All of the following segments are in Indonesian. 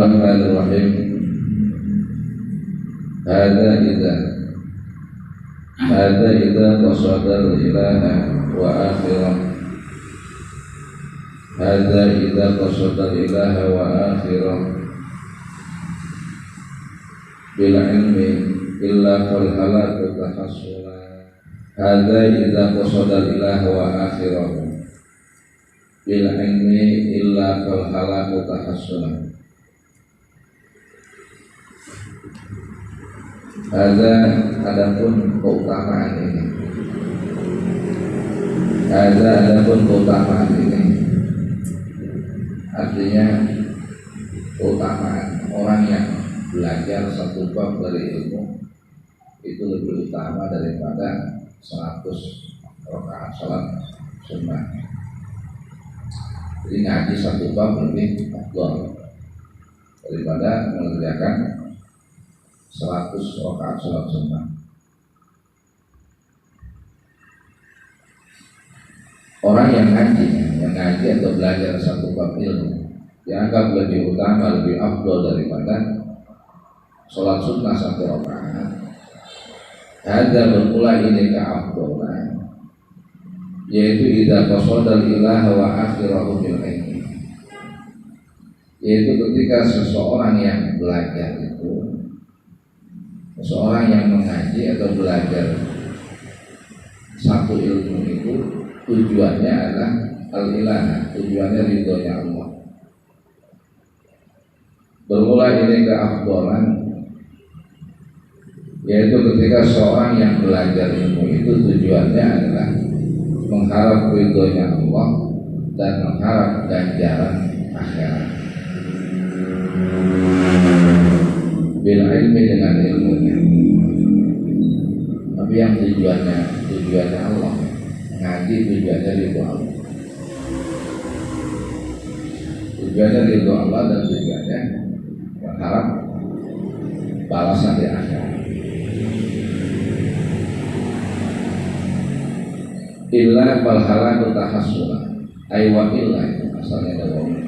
Bismillahirrahmanirrahim. Hadza idza qasadal ilaha wa akhirah. Hadza idza qasadal ilaha wa akhirah. Bil ilmi illa qul halaka tahassula. Hadza idza qasadal ilaha wa akhirah. Bil ilmi illa qul halaka tahassula. Adapun keutamaan ini artinya keutamaan orang yang belajar satu bab dari ilmu itu lebih utama daripada 100 rakaat salat sunnah. Jadi ngaji satu bab lebih afdal daripada mengerjakan 100 rakaat salat sunnah. Orang yang ngaji atau belajar satu bab ilmu dianggap lebih utama, lebih afdal daripada salat sunnah 1 rakaat. Ada bermula ini keafdalan, yaitu idza qasadal ilaha wa akhirahu bil ilmi, yaitu ketika seseorang yang belajar itu, seseorang yang mengaji atau belajar satu ilmu itu tujuannya adalah al-ilah, tujuannya ridhonya Allah. Bermula ini keafdalan, yaitu ketika seorang yang belajar ilmu itu tujuannya adalah mengharap ridhonya Allah dan mengharap ganjaran akhirat. Bil ilmi dengan ilmunya. Tapi yang tujuannya Allah, ngaji tujuannya ridho Allah. Tujuannya ridho Allah dan tujuannya berharap balasan di akhirat. Illa balhala tahassula. Aywa illa itu asalnya ada wawun.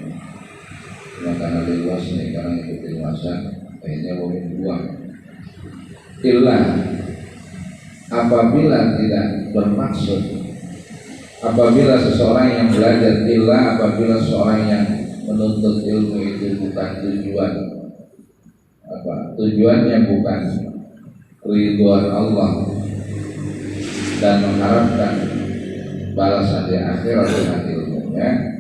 Cuma karena luas nih, karena ikuti luasan, akhirnya wawun 2. Illa apabila tidak bermaksud, apabila seseorang yang belajar, illa apabila seseorang yang menuntut ilmu itu bukan tujuannya bukan ridwan Allah dan mengharapkan balasan di akhirat dengan ilmunya,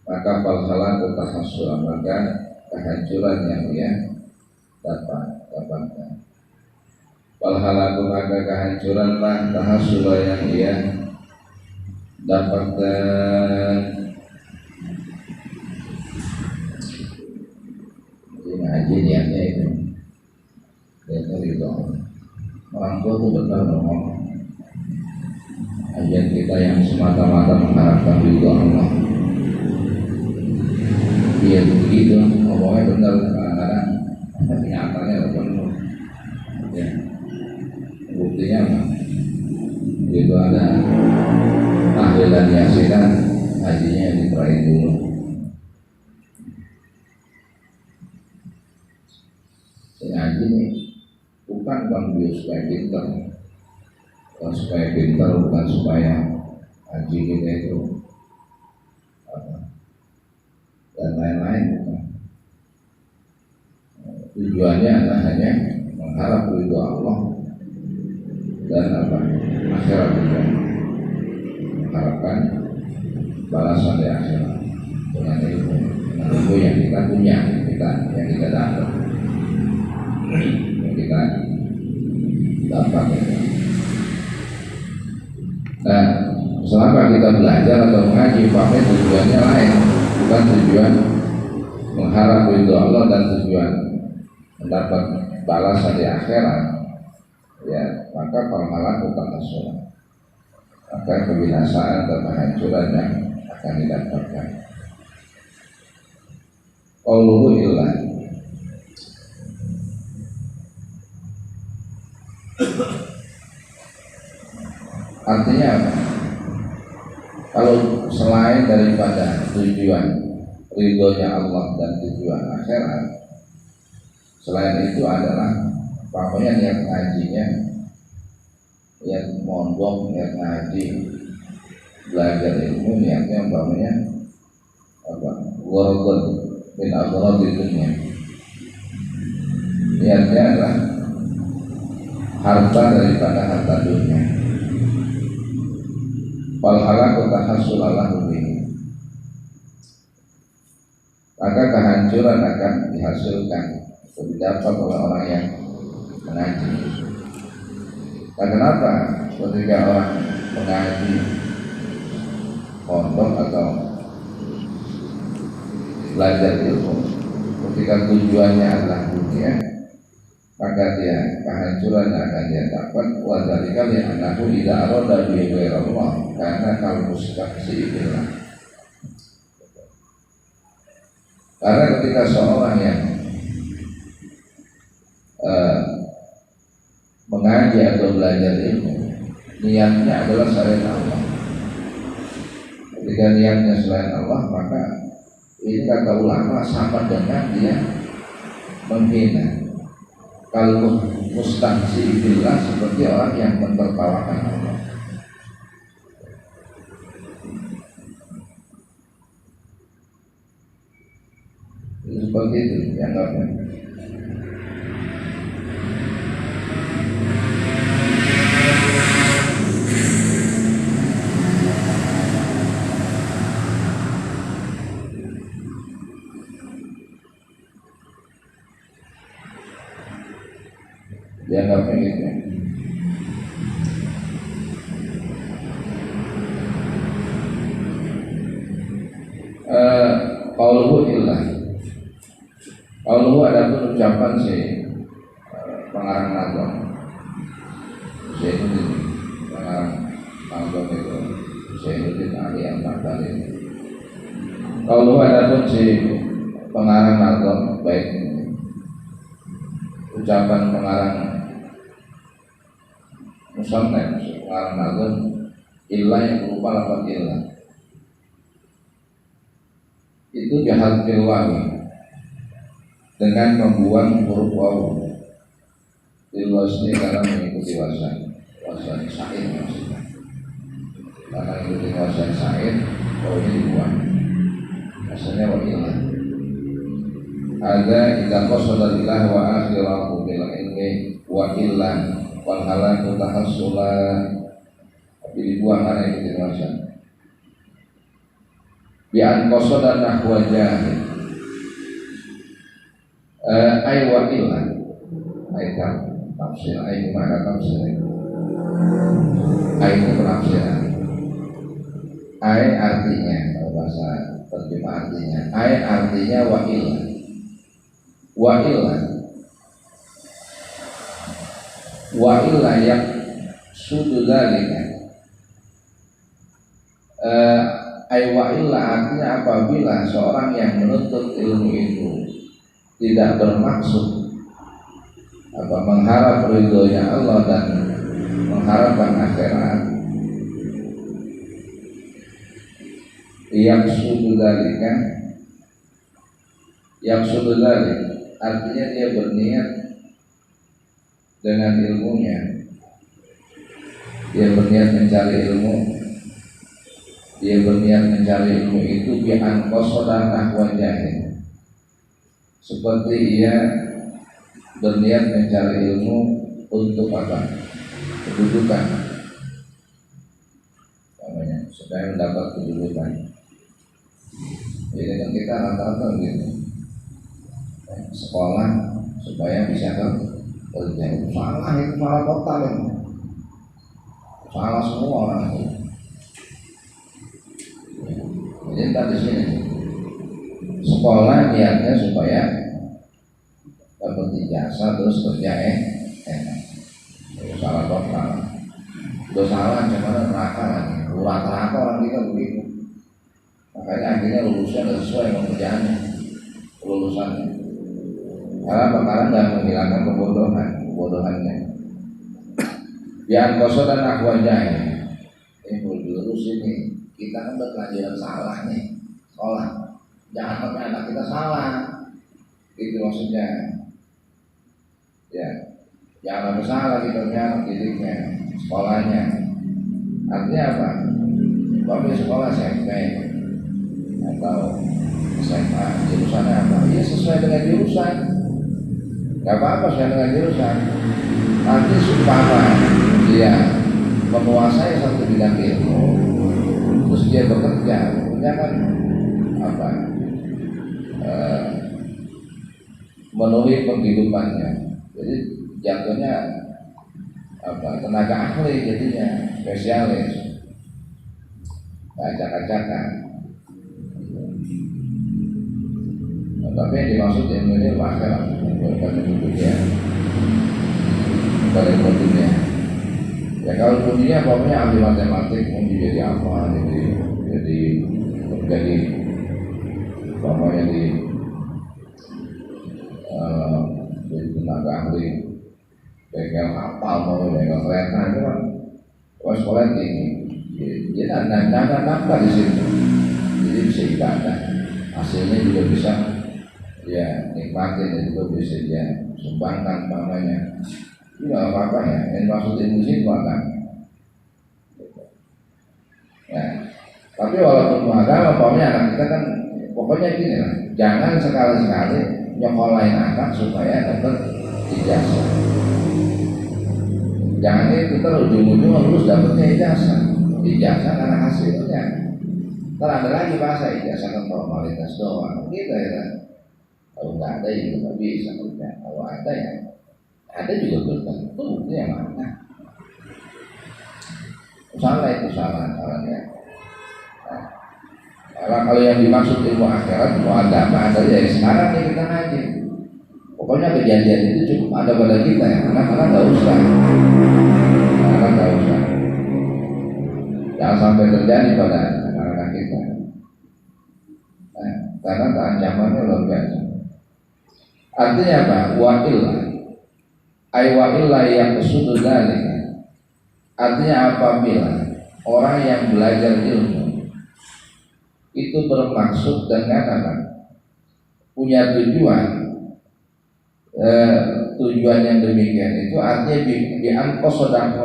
maka falhalatu tahassulan, maka kehancuran yang dia dapatkan. Falhalatu maka kehancuranlah tahassulan yang dia dapatkan. Ngaji niatnya itu orang tua itu benar ngomong ajian kita yang semata-mata mengharapkan ridho Allah. Iya begitu, ngomongnya benar, kadang-kadang tapi nyatanya benar. Ya, buktinya apa? Itu ada tahlilan yasinan, hajinya diterain dulu. Ngaji nih bukan biar supaya pintar, bukan supaya pintar, bukan supaya haji kita itu dan lain-lain. Tujuannya adalah hanya mengharap ridho Allah dan akhirat juga, mengharapkan balasan di akhirat dengan ilmu yang kita punya, yang kita dapat. Yang kita dapat. Nah, selama kita belajar atau mengaji, paham tujuannya lain, bukan tujuan mengharap ridho Allah dan tujuan mendapat balasan di akhirat, ya maka falhalatu tahassulan, maka kebinasaan dan kehancuran yang akan didapatkan. Qauluhu illa, artinya apa? Kalau selain daripada tujuan ridhonya Allah dan tujuan akhirat. Selain itu adalah pokoknya niat ngajinya, niat mondok, niat ngaji, belajar ilmu, niatnya umpamanya apa? Gharadun min agharadid dunya. Niatnya adalah harta daripada harta dunia. Wal halaku tahassulalahu bihi. Maka kehancuran akan dihasilkan atau didapat oleh orang yang mengaji. Nah, kenapa ketika orang mengaji pondok atau belajar ilmu, ketika tujuannya adalah dunia, maka dia kehancuran akan dia dapat. Wadzalika li annahu idza arada bi ghairallah karena kalau mustaqsibillah. Karena ketika seorang yang mengaji atau belajar ilmu, niatnya adalah selain Allah. Ketika niatnya selain Allah, maka ini kata ulama sama dengan dia menghina. Kalau mustaqsi billah seperti orang yang mentertawakan Allah. Seperti itu dianggapnya. Dianggapnya gitu. Qauluhu illah. Qauluhu adapun ucapan si pengarang nazam. Syaikhul pengarang nazam itu Syaikhul Ali Al-Baghdadi. Qauluhu adapun si pengarang nazam, baik ucapan pengarang musannaf, pengarang nazam, illah yang berupa lafaz illah itu jahat filwawi dengan membuang huruf waw ilwasni karena mengikuti wasan sa'id maksudnya, karena mengikuti wasan sa'id waw ini dibuang, asalnya wa illah. Ada idza qasada lillah wa akhirahu bil ilmi wa illah wal halaku tahassula, tapi dibuang karena ikuti wasan. Bi'an qasada nahwa jahil ay wa illah ay tafsir ay mana tafsir ay itu penafsiran ay artinya kalau bahasa terjemah artinya ay artinya wa illah yang sudu dzalika ay wa illa artinya apabila seorang yang menuntut ilmu itu tidak bermaksud mengharap ridhonya Allah dan mengharapkan akhirat, yang sudu dzalik artinya dia berniat dengan ilmunya, dia berniat mencari ilmu, dia berniat mencari ilmu itu bi'an qasada nahwa jahil, seperti ia berniat mencari ilmu untuk apa? Kedudukan, supaya mendapat kedudukan. Jadi kan kita rata-rata begitu, sekolah supaya bisa kerja. Salah itu salah total itu, salah semua orang itu. Jadi tadi sini sekolah niatnya supaya dapat ijazah terus kerja enak. Itu salah total. Udah salah cuman neraka lagi. Rata-rata orang kita begitu. Makanya akhirnya lulusnya nggak sesuai dengan kerjaannya, lulusannya. Karena perkara nggak menghilangkan kebodohannya. Biar kosong dan akhwajah ini perlu dilurus ini. Kita kan udah pelajaran salah nih sekolah, jangan sampai anak kita salah, itu maksudnya. Ya, jangan sampai salah kita anak didiknya, sekolahnya. Artinya apa? Bapak sekolah SMP atau SMA, jurusannya apa? Ya sesuai dengan jurusan. Gak apa-apa sesuai dengan jurusan. Nanti supaya dia menguasai satu bidang ilmu, terus dia bekerja kan apa? Memenuhi penghidupannya. Jadi jatuhnya apa? Tenaga ahli jadinya, spesialis, acak-acakan. Tapi yang dimaksud ilmu ini akhirat, bukan ilmu dunia, bukan ilmu dunia. Ya kalau dunia pokoknya ahli matematik mau jadi apa, jadi pokoknya jadi tenaga ahli, bengkel kapal mau bengkel kereta itu kan, sekolah tinggi. Jadi nambah di situ, jadi bisa ibadah, hasilnya juga bisa. Ya nikmatin dan juga bisa dia sumbangkan namanya. Itu nggak apa-apa ya. Yang maksud ilmu itu kan. Ya. Tapi walaupun agama, pokoknya anak kita kan pokoknya gini lah. Jangan sekali-sekali nyokolain anak supaya dapat ijazah. Jangan itu terus ujung-ujung lulus dapatnya ijazah. Ijazah karena hasilnya. Ntar ada lagi bahasa ijazah kan formalitas doang. Gitu ya. Kalau nggak ada ya nggak bisa kerja. Kalau ada ya ada juga belum tentu itu yang mana. Salah itu salahnya. Nah, kalau yang dimaksud ilmu akhirat, ilmu agama adalah ya sekarang nih kita ngaji. Pokoknya kejadian itu cukup ada pada kita ya. Anak-anak nggak usah. Anak nggak usah. Jangan sampai terjadi pada anak-anak kita. Nah, karena ancamannya luar biasa. Artinya apa? Wa illa yang kesudu dalika. Artinya apabila orang yang belajar ilmu itu bermaksud dengan apa? Punya tujuan yang demikian itu artinya bi'an qosodan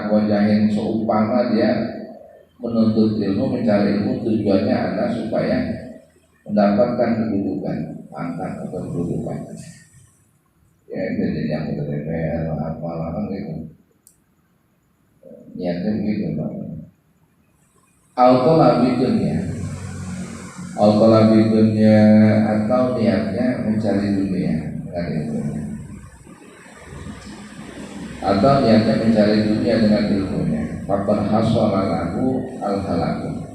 wajahin seumpama dia menuntut ilmu, mencari ilmu tujuannya adalah supaya mendapatkan kedudukan, pangkat atau kedudukan. Ya jadi yang DPR apalah kan gitu. Niatnya begitu Pak. Autolabidunnya atau niatnya mencari dunia dengan ilmunya. Atau niatnya mencari dunia dengan ilmunya. Faqad hasala lahu al-halaku.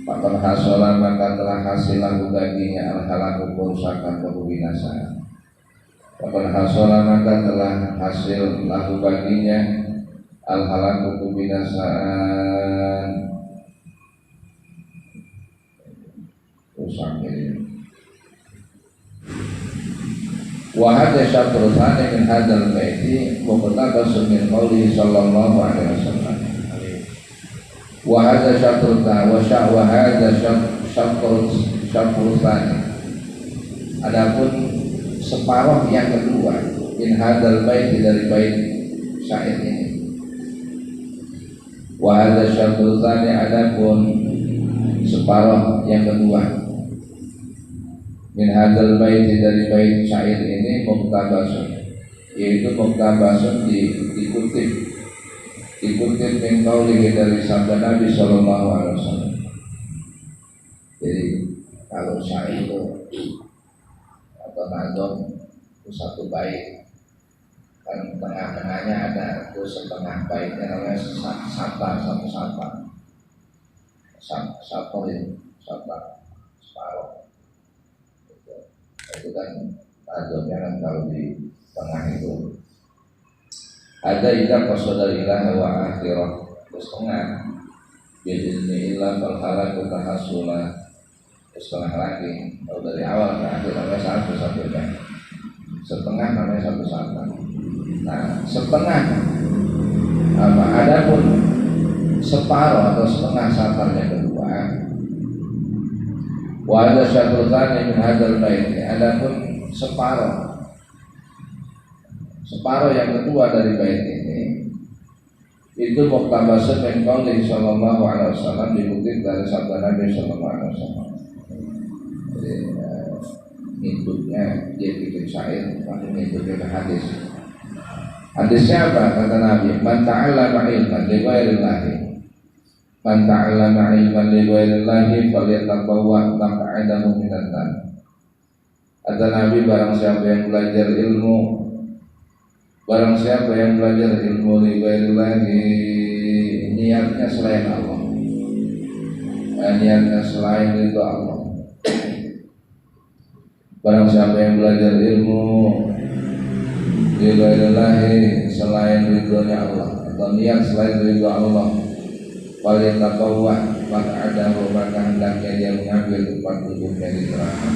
Faqad hasala maka telah hasil lahu baginya al-halaku kerusakan kebinasaan. Faqad hasala maka telah hasil lahu baginya al-halaku kebinasaan. Rusak ini. Wa hadza syatrul tsani min hadzal baiti muqtabasun min qouli sallallahu alaihi wasallam. Wa hadza syatrul tsani. Adapun separuh yang kedua min hadzal baiti dari bait syair ini. Wa hadza syatrul tsani adapun separuh yang kedua min hadzal baiti dari bait syair ini muktabasun, yaitu muktabasun dikutip min qaulihi dari sabda Nabi sallallahu alaihi wasallam. Jadi kalau syair itu atau nazom itu satu bait, kan tengah-tengahnya ada itu setengah baitnya namanya sapa separuh. Itu kan nazomnya kan kalau di tengah itu ada ida qasada ilah wa akhirah, terus tengah bi'izni ilah fal halaku tahasula, terus tengah lagi kalau dari awal ke akhir namanya satu-satunya, setengah namanya satu-satu. Nah setengah adapun separuh atau setengah satarnya kedua Wa ada syatrutan min hadzal bait. Adapun separuh yang kedua dari bait ini itu muktabasun min qauli sallallahu alaihi wasallam, dikutip dari sabda Nabi sallallahu alaihi wasallam. Jadi ngikutnya dia bikin syair, lalu ngikutnya ke hadis. Hadisnya apa? Kata Nabi, man ta'allama ilman li ghairillahi, man ta'allama ilman li ghairillahi falyatabawwa maq'adahu minan nar. Kata Nabi, barang siapa yang belajar ilmu li ghairillahi, niatnya selain Allah, niatnya selain itu Allah. Barang siapa yang belajar ilmu li ghairillahi, selain ridhonya Allah, atau niat selain ridho Allah, falyatabawwa maq'adahu, maka hendaknya dia mengambil tempat duduknya di neraka.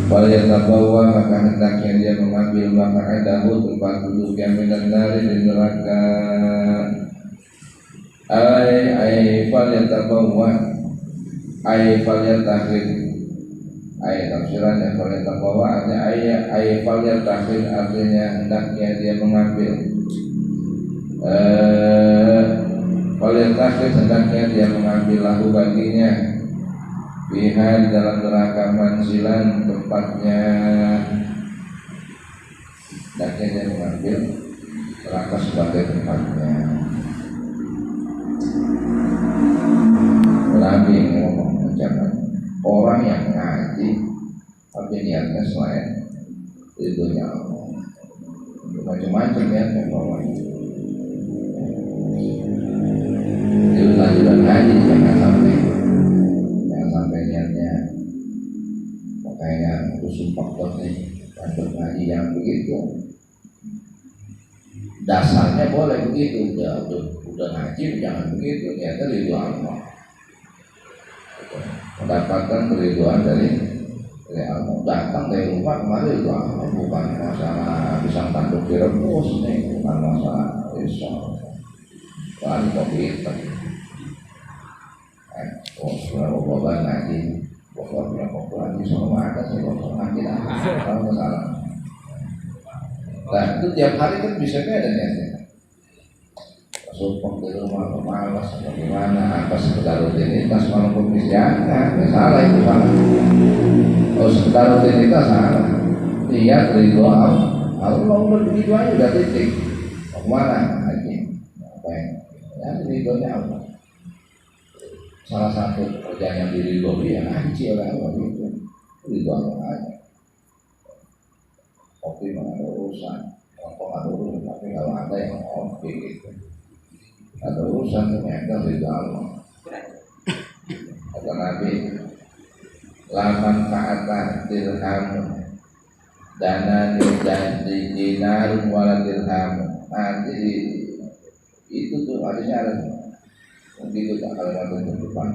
Falyatabawwa, maka hendaknya dia mengambil maq'adahu, tempat duduknya minan nari, di neraka. Falyatabawwa falyatakhid, tafsirannya falyatabawwa artinya falyatakhid, artinya hendaknya dia mengambil, falyatakhid hendaknya dia mengambil lahu baginya, biha di dalam neraka, manzilan tempatnya, hendaknya dia mengambil neraka sebagai tempatnya. Nabi ngomong jangan orang yang ngaji tapi niatnya selain ridhonya Allah, macam-macam ya bawahnya. Itu lanjutan ngaji, jangan sampai niatnya makanya aku sumpah kok nih lanjut ngaji yang begitu. Dasarnya boleh begitu, udah ngaji jangan begitu, niatnya ridho Allah, mendapatkan keriduan dari Allah. Datang dari rumah kemarin itu Allah, bukan masalah pisang tanduk direbus nih, bukan masalah risol kan kopi hitam. Kalau bawa ngaji, pokoknya lagi semua ada sih, kalau ngaji lah kalau masalah. Nah itu tiap hari kan bisa beda niatnya. Sumpah di rumah malas atau gimana, apa sekedar rutinitas malam kumis, jangan, salah itu salah. Kalau sekedar rutinitas salah. Niat ridho Allah udah begitu aja, udah titik. Mau kemana lagi? Ngapain? Ya ridhonya Allah. Salah satu pekerjaan yang diridhoi ya ngaji oleh Allah itu, ridho Allah aja. Kopi mana ada urusan, rokok ada urusan, tapi kalau ada yang kopi gitu, ada urusan ternyata ridho Allah. Kata Nabi, laman ka'ata dirhamu dana di dinarun wala dirhamu. Nanti itu tuh hadisnya ada begitu, tak kalau ada depan.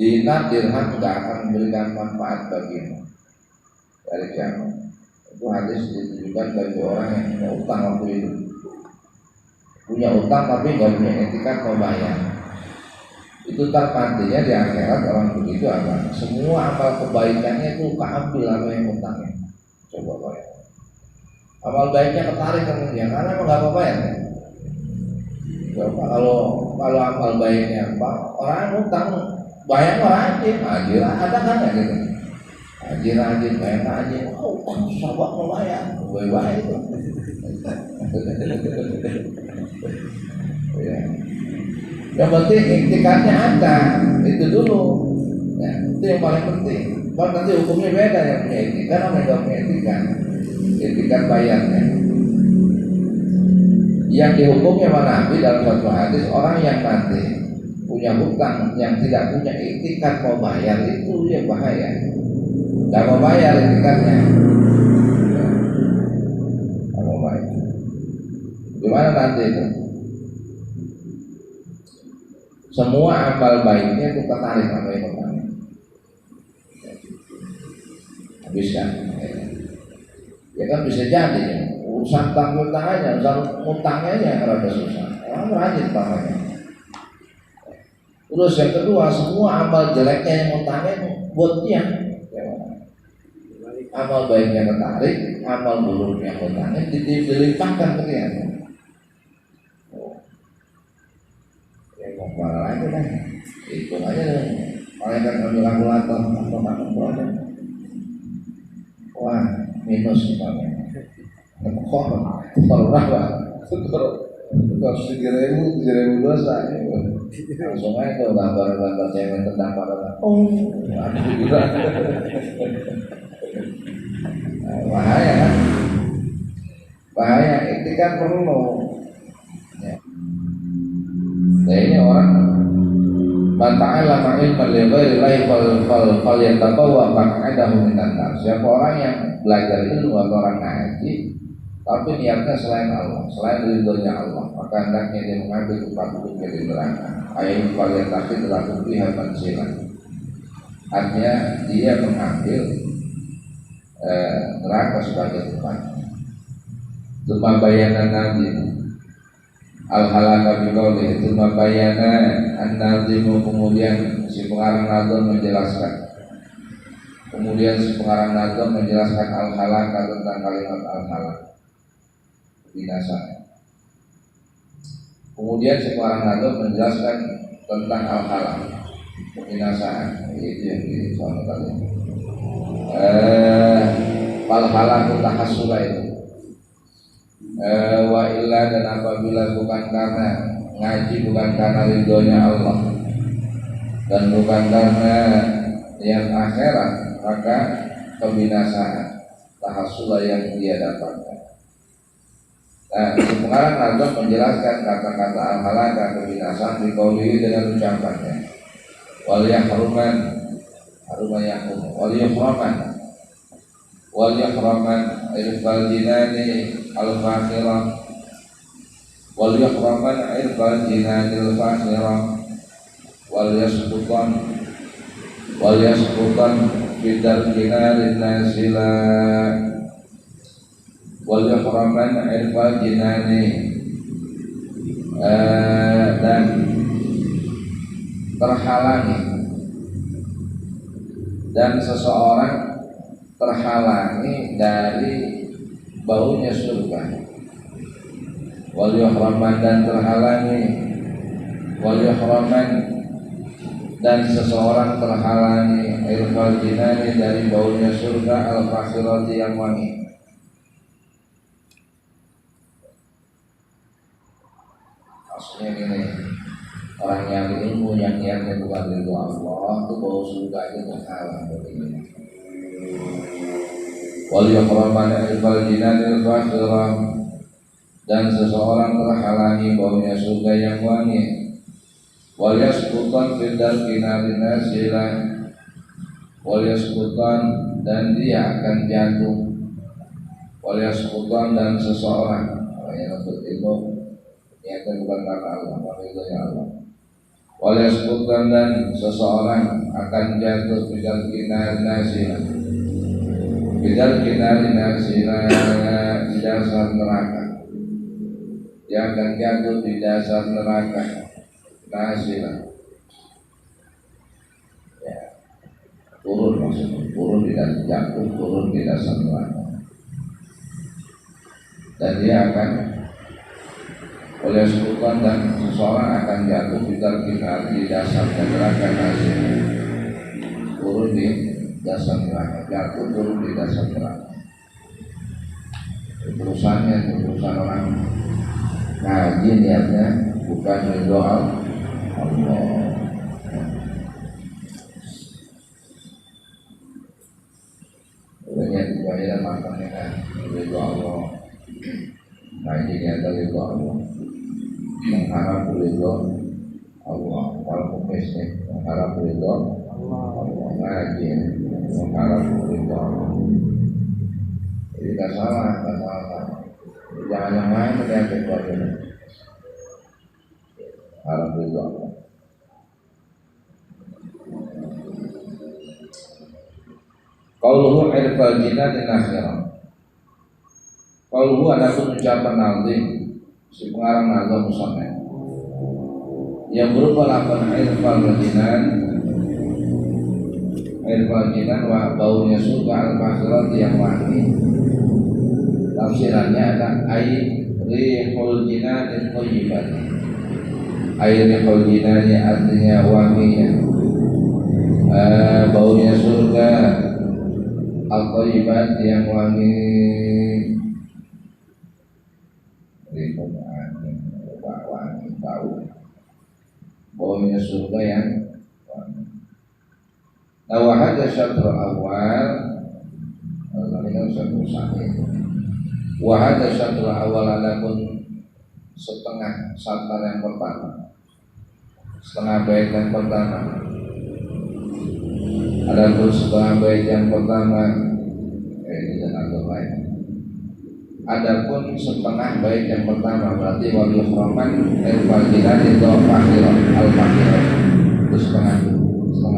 Dinar dirham tidak akan memberikan manfaat bagimu dari kiamat. Itu hadis ditujukan bagi orang yang punya utang waktu itu. Punya utang tapi nggak punya etikat mau bayar. Itu terpantinya di akhirat orang begitu apa? Semua amal kebaikannya itu keambil apa yang utangnya. Coba bayar. Amal baiknya ketarik kemudian karena emang nggak apa-apa ya. Coba kalau amal baiknya apa? Orang yang utang bayar rajin, ada kan ya gitu. Rajin bayar rajin. Oh, sahabat mau bayar, baik itu. Ya. Yang penting iktikadnya ada, itu dulu. Ya, itu yang paling penting. Kalau nanti hukumnya beda, yang punya iktikad sama yang tidak punya iktikad. Iktikad bayarnya. Yang dihukumnya sama Nabi dalam satu hadis, orang yang nanti punya hutang yang tidak punya iktikad mau bayar itu dia bahaya. Tidak mau bayar iktikadnya. Tidak mau bayar. Gimana nanti itu? Semua amal baiknya itu tertarik sama yang utangnya. Habiskan. Ya kan bisa jadi ya. Urusan tanggung tangannya, urusan utangnya yang rada susah. Orang rajin tangannya. Terus yang kedua, semua amal jeleknya yang utangnya buat dia. Amal baiknya ketarik, amal buruknya utangnya dilimpahkan ke dia. Ya mau kemana lagi kan? Itu aja deh. Malaikat ambil kalkulator atau makan. Wah, minus misalnya. Skor berapa? Skor 3.000 dosa. Langsung aja tuh gambar-gambar cewek tentang pada. Oh, aduh gila. Bahaya kan? Bahaya. Itu kan perlu. Ya. Nah ini orang Mata'ala ma'ilman li ghairillahi fal yatabawa maq'adahu minan nar. Siapa orang yang belajar ilmu atau orang ngaji tapi niatnya selain Allah, selain ridhonya Allah, maka hendaknya dia mengambil tempat duduknya di neraka. Ayat fal yataqi telah fiha manzilan. Artinya dia mengambil neraka sebagai tempat. Cuma bayanan Nabi Al-halaka biqauli itu mabayana an-nazimu, kemudian si pengarang nazam menjelaskan. Kemudian si pengarang nazam menjelaskan al-halaka tentang kalimat al-halak, binasa. Kemudian si pengarang nazam menjelaskan tentang al-halak, kebinasaan. Itu yang disebut tadi. Al-halak tahassula itu. Wa illa, dan apabila bukan karena ngaji, bukan karena ridhonya Allah dan bukan karena yang akhirat, maka kebinasaan tahassulah yang dia dapatkan. Nah, pengarang nazam menjelaskan kata-kata al-halaka, kebinasaan, diqaulihi dengan ucapannya wal yahruman, wal yahraman irfal jinani al-fakhirah, wal yahraman irfal jinani al-fakhirah, wal yasqutan bidar kinarin nasila, wal yahraman irfal jinani, dan terhalangi, dan seseorang terhalangi dari baunya surga. Wal yuhraman, dan terhalangi, wal yuhraman, dan seseorang terhalangi irfal jinani dari baunya surga al-fakhirati yang wangi. Maksudnya gini, orang yang ilmu yang niatnya bukan ridho Allah itu bau surga itu terhalang begini. Wal yuhraman irfal jinanil fakhirah, dan seseorang terhalangi baunya surga yang wangi. Wal yasqutan fid darki narin nasilah, wal yasqutan, dan dia akan jatuh. Wal yasqutan, dan seseorang yang untuk ilmu niatnya bukan karena Allah, ridhonya Allah. Wal yasqutan, dan seseorang akan jatuh fid darki narin nasilah, bidal kinari nasila, di dasar neraka. Dia akan jatuh di dasar neraka nasila. Ya, turun maksudnya, turun di dasar, jatuh turun di dasar neraka. Dan dia akan oleh sultan, dan seseorang akan jatuh bidal kinari, di dasar neraka nasila. Turun di dasar neraka, jatuh turun di dasar neraka. Urusannya urusan orang ngaji, niatnya bukan ridho Allah. Niat dibayar makannya kan ridho Allah. Ngaji niatnya ridho Allah, mengharap ridho Allah. Kalau pemesnya mengharap ridho Allah, ngaji mengharap ridho Allah. Jadi tidak salah. Jangan yang lain terlihat keluarga. Harap ridho Allah. Qauluhu irfal jinan akhirah. Qauluhu, adapun ucapan nazim si pengarang nazam musannaf. yang berupa lapan air faljinan wa baunya surga al-makhirat yang wangi. Tafsirannya ada air rihul jinanil thayyibat. Air rihul jinani artinya wanginya, baunya surga al-thayyibat yang wangi. Rihul angin, wangi bau, baunya surga yang wangi. Nah, wahada syatrul awal, ini kan satu sahih. Wahada syatrul awal, adapun setengah satar yang pertama, setengah bait yang pertama, adapun setengah bait yang pertama, ini jangan lain. Adapun setengah bait yang pertama berarti wal yuhraman al-fadilah itu al-fakirah itu setengah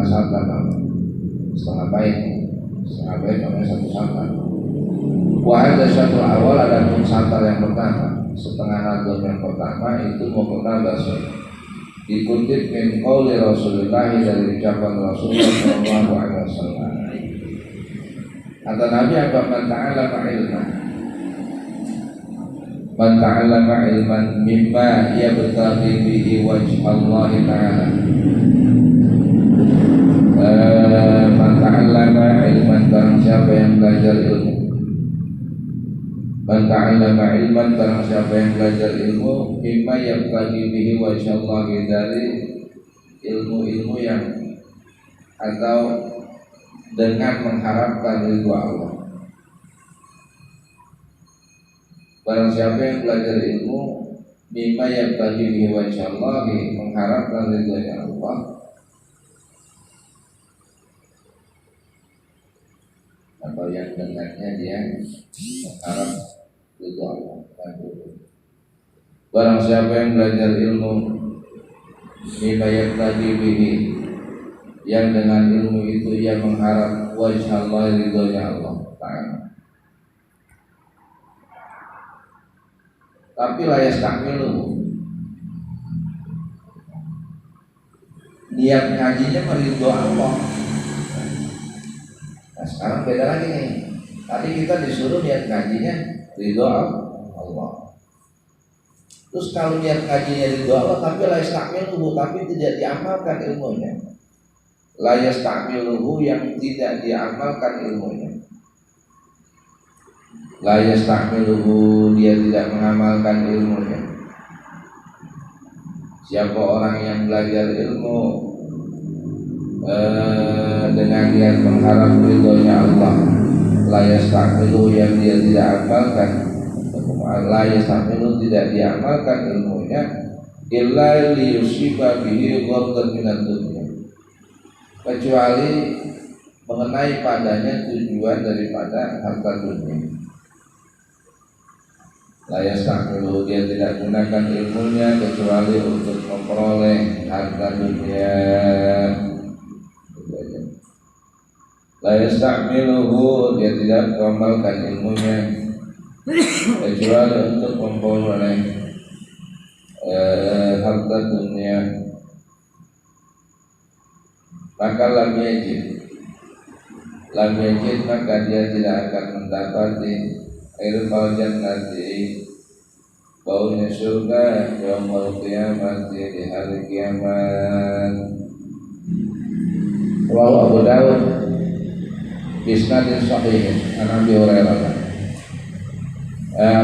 satar, setengah bait namanya satu satar. Wahada syatrul awal, adapun satar yang pertama, setengah nadom yang pertama itu muqtabas, dikutip min qauli Rasulullah, dari ucapan Rasulullah sallallahu alaihi wasallam. Kata Nabi apa? Man ta'allama ilman mimma yabtaghi bihi wajh Allah ta'ala. Man ta'allama ilman, barang siapa yang belajar ilmu. Man ta'allama ilman, barang siapa yang belajar ilmu, mimma yabtaghi bihi wajh Allah, dari ilmu-ilmu yang atau dengan mengharapkan ridha Allah. Barang siapa yang belajar ilmu mimma yabtaghi bihi wajh Allah, mengharapkan ridha Allah, atau yang dengannya dia mengharap ridha Allah. Barang siapa yang belajar ilmu mimma yabtaghi bihi, yang dengan ilmu itu ia mengharap wajh Allah, ridhonya Allah Ta'ala, tapi la yastakmilu, niat ngajinya meridho Allah. Nah sekarang beda lagi nih. Tadi kita disuruh niat ngajinya ridho Allah. Terus kalau niat ngajinya ridho Allah tapi la yastakmilu, tapi tidak diamalkan ilmunya. La yastakmilu yang tidak diamalkan ilmunya. La yastakmiluhu, dia tidak mengamalkan ilmunya. Siapa orang yang belajar ilmu dengan niat mengharap ridhonya Allah, la yastakmiluhu yang dia tidak amalkan, la yastakmiluhu tidak diamalkan ilmunya, illa liyusiba bihi ghaddan minad dunya, kecuali mengenai padanya tujuan daripada harta dunia. La yastakmilu, dia tidak gunakan ilmunya kecuali untuk memperoleh harta dunia. La yastakmiluhu, dia tidak mengamalkan ilmunya kecuali untuk memperoleh harta dunia. Maka lam yajid, maka dia tidak akan mendapati irfal jannati, baunya surga, yaumul qiyamati, di hari kiamat. Rawahu Abu Dawud bisnadin sahih an Abi Hurairah.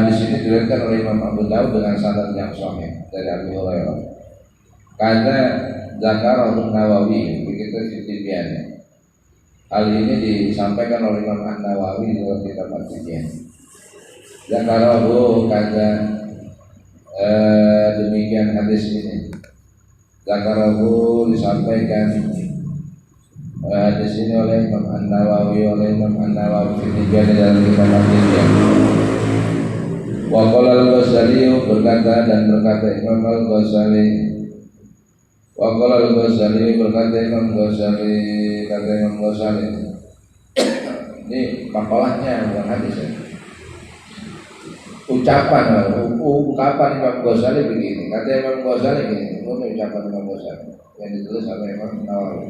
Di sini diriwayatkan oleh Imam Abu Dawud dengan sanad yang sahih dari Abi Hurairah. Karena Zakarahu Nawawi, begitu Fitibian. Hal ini disampaikan oleh Imam An-Nawawi dalam kitab At-Tibyan. Zakarahu, kata demikian hadis ini. Zakarahu disampaikan hadis ini oleh Imam An-Nawawi, Fitibian dalam kitab At-Tibyan. Wa qala al-Ghazali, berkata Imam Al-Ghazali. Wa qala al-Ghazali, berkata Imam Ghazali, ini makalahnya bukan hadis ya. ungkapan Imam Ghazali begini, kata Imam Ghazali begini, ucapan Imam Ghazali yang ditulis oleh Imam Nawawi.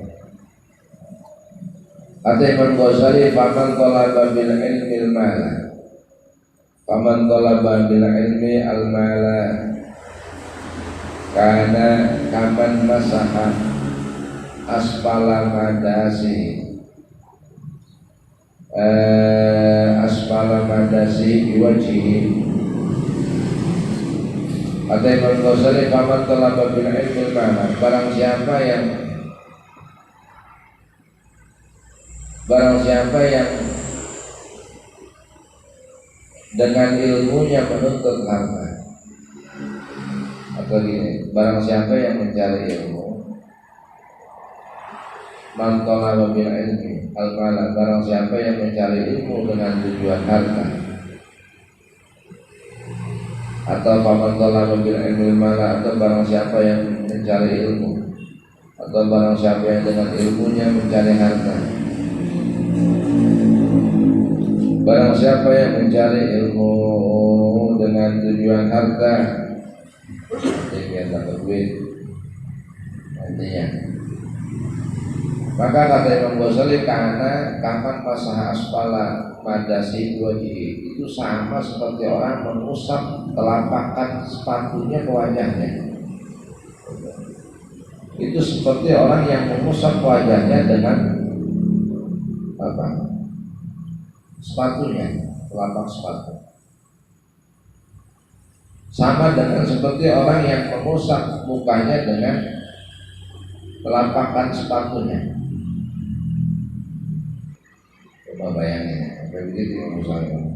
Kata Imam Ghazali, faman talaba bil ilmi al-mala, faman talaba bil ilmi al-mala, karena kaman masaha asfala madasi, asfala madasi biwajhihi. Kata Imam Ghazali, faman talaba bil ilmi al-mala, barang siapa yang dengan ilmunya menuntut harta, atau gini, barang siapa yang mencari ilmu, man talaba bil ilmi al-mala, barang siapa yang mencari ilmu dengan tujuan harta, atau faman talaba bil ilmi al-mala, atau barang siapa yang mencari ilmu, atau barang siapa yang dengan ilmunya mencari harta. Barang siapa yang mencari ilmu dengan tujuan harta, dia dapat duit nantinya. Maka kata Imam Ghazali, karena kapan masaha asfala madasi wajhi, itu sama seperti orang mengusap telapak sepatunya ke wajahnya. Itu seperti orang yang mengusap wajahnya dengan apa? Sepatunya, telapak sepatu. Sama dengan seperti orang yang mengusap mukanya dengan telapak sepatunya. Coba bayangin, sampai begitu mengusapnya.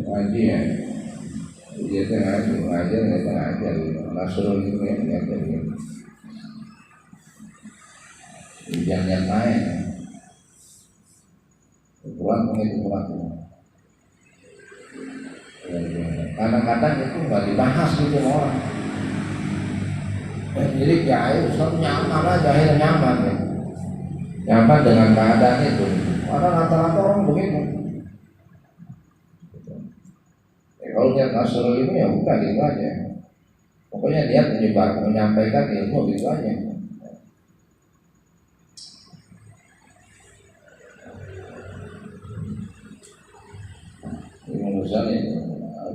Ngaji ya, dia ngaji, ngajar, Nasrul itu yang ngajar. Jangan main, ukuran pengukuran. Kadang-kadang itu nggak dibahas gitu orang. Jadi ya, Ustaz nyaman aja, akhirnya nyaman ya. Nyaman dengan keadaan itu. Karena rata-rata orang begitu. Kalau lihat Nasrul ini ya bukan gitu aja. Pokoknya dia menyampaikan ilmu gitu aja. Imam Ghazali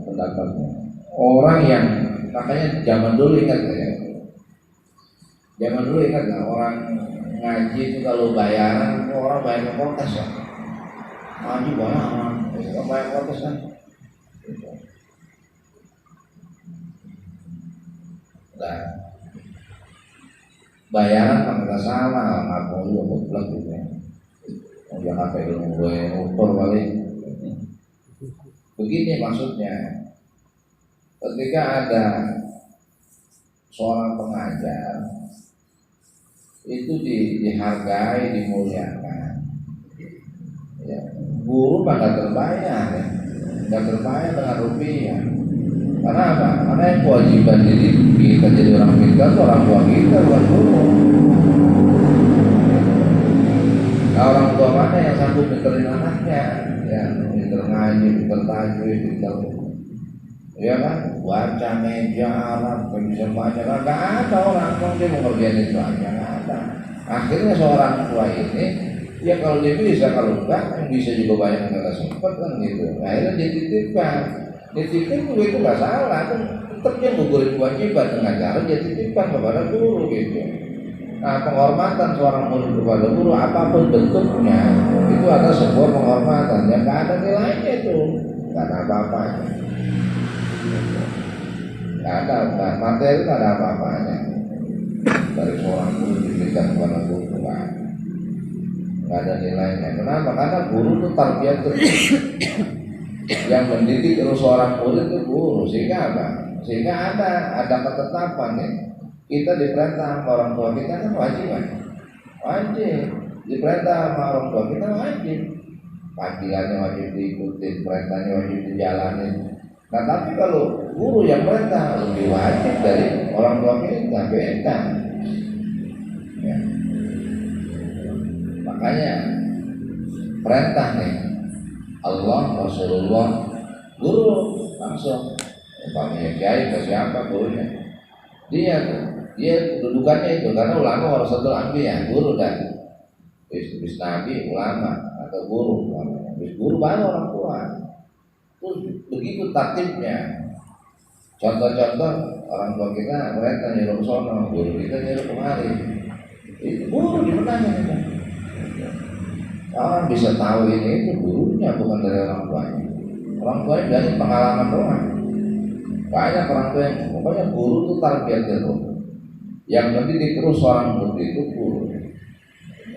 pendapatnya. Orang yang makanya zaman dulu ingat ya. Zaman dulu ingat nggak, orang ngaji itu kalau bayaran, orang bayar kontes ya. Ngaji banyak orang, bayar kontes kan. Nah, bayaran kan nggak salah, nggak mau juga mutlak gitu ya. Yang apa ilmu gue ukur kali. Begini maksudnya, ketika ada seorang pengajar itu dihargai, dimuliakan. Ya, guru pada terbayar, ya. Nggak terbayar dengan rupiah. Karena apa? Karena yang kewajiban kita jadi orang pintar itu orang tua kita, bukan guru. Nah, orang tua mana yang sanggup pinterin anaknya? Ya, pinter ngaji, pinter tajwid, pinter, ya kan? Baca meja Arab, bisa baca, nggak ada orang yang dia mau ngerjain itu aja, nggak ada. Akhirnya seorang tua ini, ya kalau dia bisa, kalau enggak, bisa juga banyak yang nggak sempat kan gitu. Akhirnya dia titipkan. Dititipkan juga itu nggak salah, kan tetap dia gugurin kewajiban dengan cara dia titipkan kepada guru gitu. Nah, penghormatan seorang murid kepada guru apapun bentuknya itu adalah sebuah penghormatan yang nggak ada nilainya itu, nggak ada apa-apanya, nggak ada materi, nggak ada apa-apanya dari seorang guru diberikan kepada guru, nggak ada nilainya. Kenapa? Karena guru itu tarbiyat yang mendidik terus seorang murid itu guru, sehingga apa? Sehingga ada ketetapan ya. Kita diperintah sama orang tua kita kan wajib, diperintah sama orang tua kita wajib. panggilannya wajib diikuti, perintahnya wajib dijalanin. Nah tapi kalau guru yang perintah lebih wajib dari orang tua kita, beda. Ya. Makanya perintah nih Allah, Rasulullah, guru langsung. Umpamanya kiai atau siapa gurunya, dia kedudukannya itu karena ulama warasatul anbiya, guru dan bis nabi ulama atau guru, bis guru baru orang tua. Terus begitu tertibnya. Contoh-contoh orang tua kita mereka nyuruh sono, guru kita nyuruh kemari. Itu guru dimenangin itu. Orang bisa tahu ini itu gurunya bukan dari orang tuanya. Orang tuanya dari pengalaman doang. Banyak orang tua yang pokoknya guru itu tarbiyat terus. Yang mendidik terus seorang murid itu guru.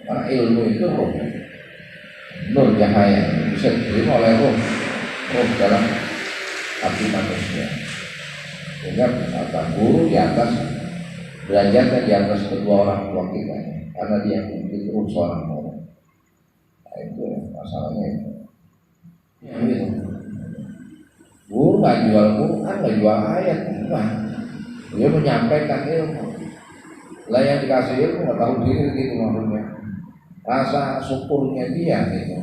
Karena ilmu itu roh, nur cahaya bisa diterima oleh roh dalam hati manusia. Sehingga kata guru di atas belajarkan di atas kedua orang tua kita, karena dia mendidik terus seorang murid. Nah, itu masalahnya itu. Ya, gitu. Guru nggak jual Quran, nggak jual ayat, enggak. Dia menyampaikan ilmu. Lah yang dikasih ilmu nggak tahu diri gitu maksudnya. Rasa syukurnya dia gitu,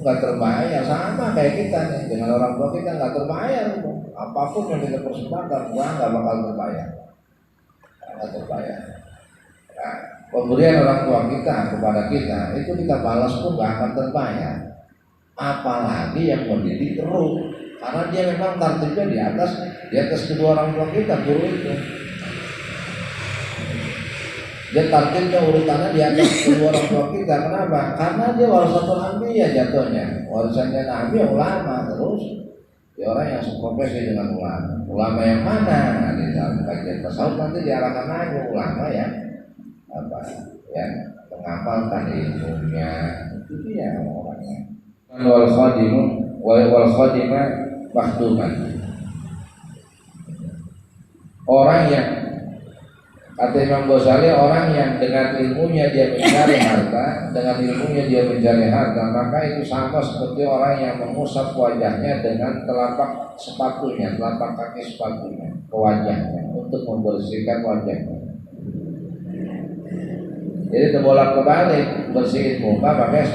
nggak terbayar. Sama kayak kita nih dengan orang tua kita nggak terbayar. Apapun yang kita persembahkan, nggak bakal terbayar. Nggak terbayar. Nah, pemberian orang tua kita kepada kita itu kita balas pun nggak akan terbayar. Apalagi yang mendidik terus. Karena dia memang tertibnya di atas kedua orang tua kita, guru itu. Dia tertibnya urutannya di atas kedua orang tua kita. Kenapa? Karena dia warasatul anbiya jatuhnya. Warisannya Nabi ulama terus. Dia orang yang seprofesi dengan ulama. Ulama yang mana? Nah, di dalam kajian tasawuf nanti diarahkan lagi ulama yang menghafalkan ilmunya. Itu dia orangnya. Wal khadimah makhduman. Orang yang kata Imam Ghazali, orang yang dengan ilmunya dia mencari harta, dengan ilmunya dia mencari harta, maka itu sama seperti orang yang mengusap wajahnya dengan telapak sepatunya, telapak kaki sepatunya ke wajahnya untuk membersihkan wajahnya. Jadi terbolak kebalik, bersihin muka pakai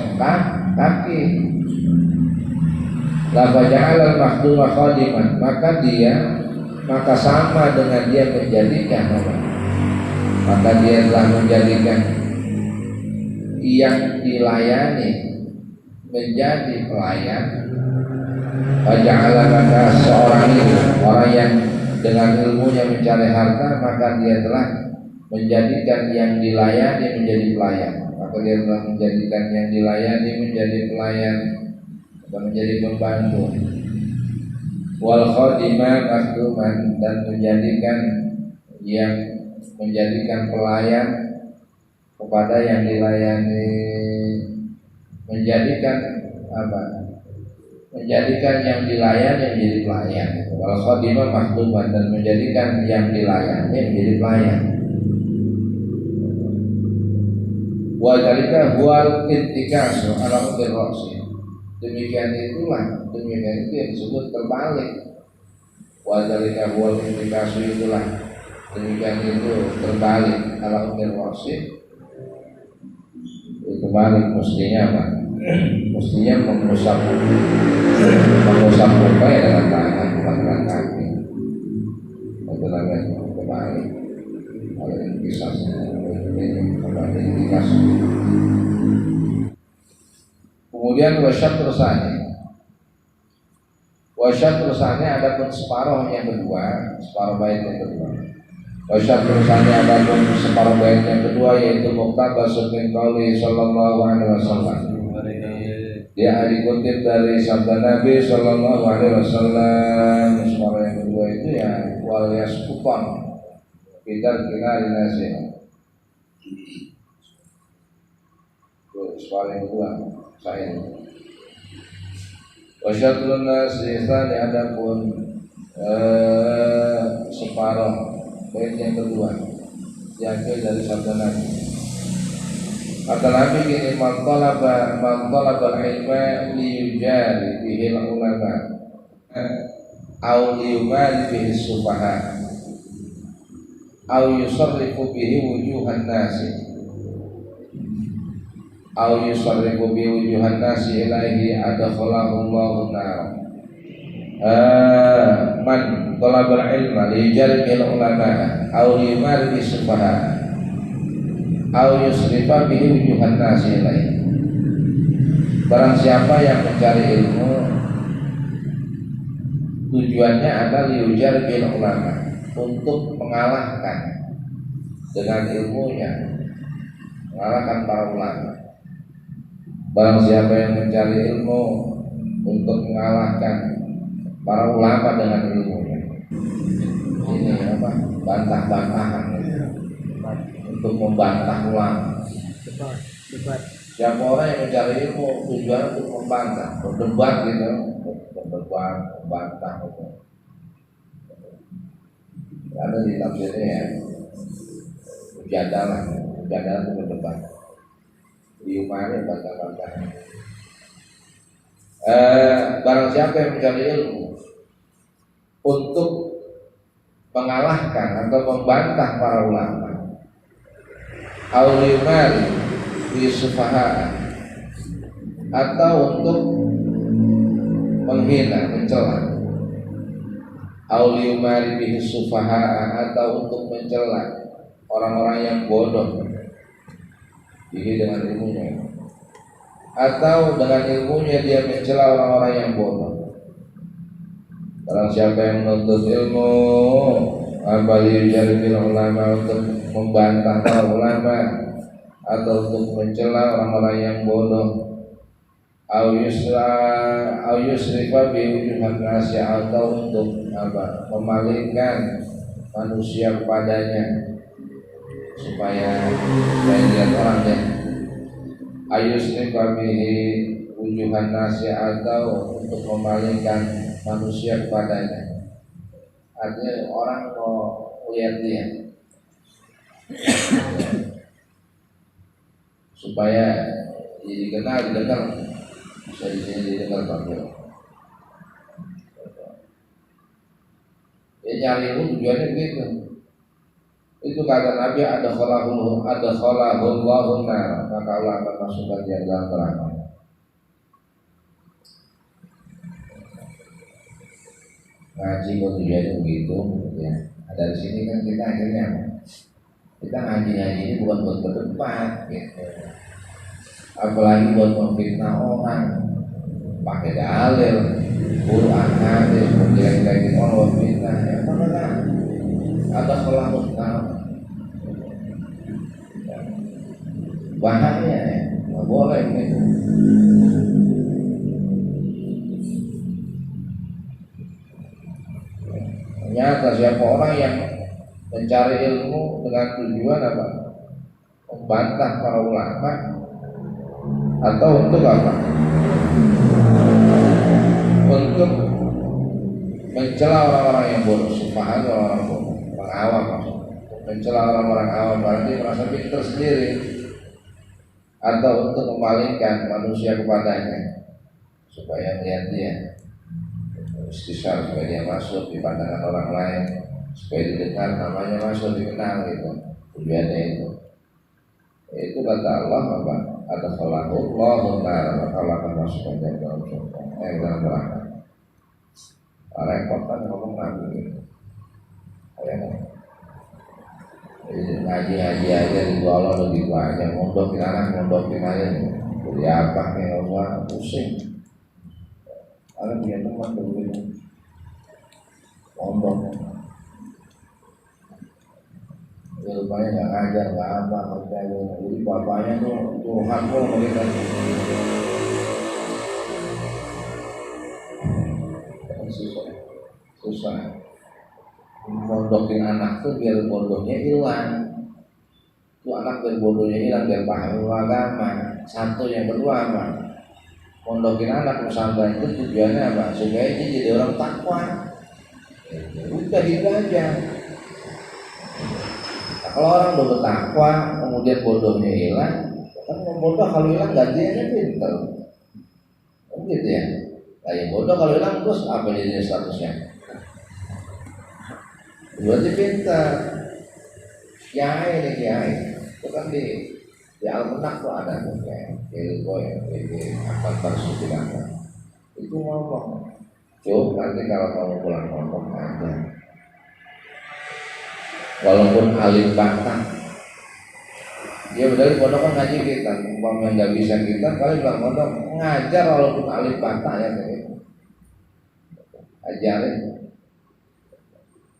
kaki. La faja'al al-makhduma khadiman, maka sama dengan dia menjadikan apa? Maka dia telah menjadikan yang dilayani menjadi pelayan. Faja'al, maka seorang itu, orang yang dengan ilmunya mencari harta, maka dia telah menjadikan yang dilayani menjadi pelayan. Maka dia telah menjadikan yang dilayani menjadi pelayan, menjadi pembantu. Wal khadimah makhduman, dan menjadikan pelayan kepada yang dilayani, menjadikan yang dilayani menjadi pelayan. Wal khadimah makhduman, dan menjadikan yang dilayani menjadi pelayan. Wa dzalika huwal ittikasu ala qadri. Demikian itu yang disebut terbalik. Wadzalika huwal indikasi, itulah demikian itu terbalik. Ala umir wasid itu balik, mestinya apa? Mestinya mengusap muka ya dengan tangan, bukan dengan kaki. Itu namanya terbalik. Kalau indikasi Kemudian wasyat terusannya ada pun separuh yang kedua, separuh bait yang kedua. Wasyat terusannya ada pun separuh bait yang kedua, yaitu muqtabasun min qauli sallallahu alaihi wasallam. Dia dikutip dari sabda Nabi sallallahu alaihi wasallam. Separuh yang kedua itu ya wal yasqutun bidar kinari nasi. Separuh yang kedua saya wasyatrun nasi tsani, adapun separuh bait yang kedua diambil dari sabda Nabi Kata Nabi gini, man talaba ilma liyujari bihil ulama au liyumari bihi sufaha au yusarrifu bihi wujuhan nasi au yusarrifu bihi wujuhan nasi ilaihi adakhalahu Allahu nar. Man talaba ilma liyujari bihil ulama au liyumari bihi sufaha au yusrifa bihi wujuhan nasi ilaihi. Barang siapa yang mencari ilmu tujuannya adalah liujar bil ulama, untuk mengalahkan dengan ilmunya, mengalahkan para ulama. Barang siapa yang mencari ilmu untuk mengalahkan para ulama dengan ilmunya, ini apa? Bantah-bantahan untuk membantah ulama. Siapa orang yang mencari ilmu tujuan untuk membantah, berdebat gitu, berdebat, membantah gitu. Ada di tafsirnya ya, mujadalah itu berdebat. Diumani bantah-bantah. Barang siapa yang mencari ilmu untuk mengalahkan atau membantah para ulama, auliumari bisufaha, atau untuk menghina, mencela, auliumari bisufaha, atau untuk mencela orang-orang yang bodoh ini dengan ilmunya, atau dengan ilmunya dia mencela orang-orang yang bodoh. Barang siapa yang menuntut ilmu apalagi dari ulama untuk membantah para ulama atau untuk mencela orang-orang yang bodoh, au yusrifa bi wujuhan nasi, atau untuk apa? Memalingkan manusia kepadanya supaya lihat orangnya. Ayusrifa bihi wujuhan nasi, atau untuk memalingkan manusia kepadanya. Artinya orang mau lihat dia supaya didengar, bisa didengar panggil. Ya nyari ilmu tujuannya begitu. Itu kata Nabi, adakhalahu Allahu nar, maka Allah akan masukkan dia dalam neraka. Ngaji tujuannya begitu ya. Dari sini kan kita akhirnya ngaji ini bukan buat berdebat gitu. Apalagi buat memfitnah orang, pakai dalil, Quran hadis, menjelek-jelekin orang, fitnah. Ya mana kan? Ada kelamut bahaya ya, nggak boleh gitu. Ternyata siapa orang yang mencari ilmu dengan tujuan apa? Membantah para ulama, atau untuk apa? Untuk mencela orang-orang yang bodoh, supaya orang bodoh, orang awam maksudnya. Mencela orang-orang awam berarti merasa pintar sendiri, atau untuk memalingkan manusia kepadanya supaya melihat dia, istisar supaya dia masuk di pandangan orang lain, supaya didengar namanya, masuk dikenal gitu. Tujuannya itu. Itu kata Allah apa? Adakhalahu Allahu nar, maka Allah akan masukkan dia dalam surga, dalam neraka. Repot kan ngomong Nabi gitu. Ngaji aja di Allah lebih banyak, mondokin aja. Jadi apa nih Allah pusing. Ada punya teman dulu ini mondok, ya rupanya nggak ngajar, nggak apa, kerja. Jadi bapaknya tuh Tuhan pun mereka susah. Mondokin anak tuh biar bodohnya hilang. Itu anak biar bodohnya hilang, biar paham agama. Satu, yang kedua apa? Mondokin anak pesantren itu tujuannya apa? Supaya dia jadi orang takwa. Udah gitu aja. Nah, kalau orang udah bertakwa, kemudian bodohnya hilang, kan bodoh kalau hilang gantiannya pintar. Gitu ya. Nah, yang bodoh kalau hilang terus apa jadinya statusnya? Berarti pintar. Kiai nih kiai. Itu kan di Al-Menak tuh ada tuh kayak ilmu ya, ini akan bersucikan. Itu ngomong. Coba nanti kalau kamu pulang ngomong aja. Walaupun alim bantah, dia benar pondok kan ngaji kita, umpamanya nggak bisa kita, kali bilang pondok ngajar walaupun alim bantah ya gitu. Ajarin.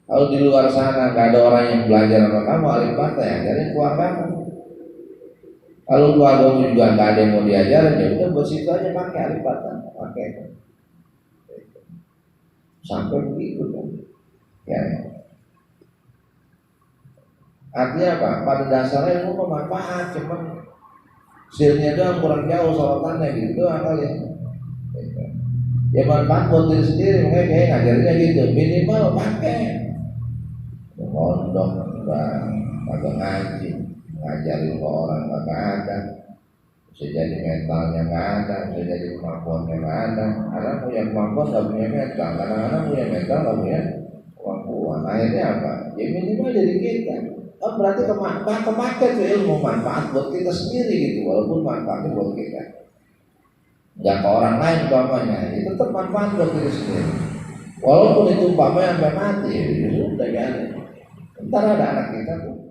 Kalau di luar sana nggak ada orang yang belajar sama kamu alim bantah ya, ajarin keluargamu. Kalau keluargamu juga nggak ada yang mau diajarin, ya udah buat situ aja pakai alim bantah, pakai. Sampai begitu kan, ya. Artinya apa? Pada dasarnya ilmu bermanfaat, cuman silnya doang kurang jauh sorotannya gitu doang kali. Ya manfaat buat diri sendiri, makanya kayak ngajarinnya gitu. Minimal pakai mondok, agak ngaji, ngajarin ke orang nggak ada. Bisa jadi mentalnya nggak ada, bisa jadi kemampuannya nggak ada. Anak punya kemampuan nggak punya mental, kadang-kadang punya mental nggak punya kemampuan. Akhirnya apa? Ya minimal dari kita. Oh, berarti kemakai tuh ilmu manfaat buat kita sendiri gitu, walaupun manfaatnya buat kita nggak ke orang lain umpamanya, itu tetap manfaat buat kita sendiri, walaupun itu umpamanya sampai mati ya sudah ya. Ntar ada anak kita tuh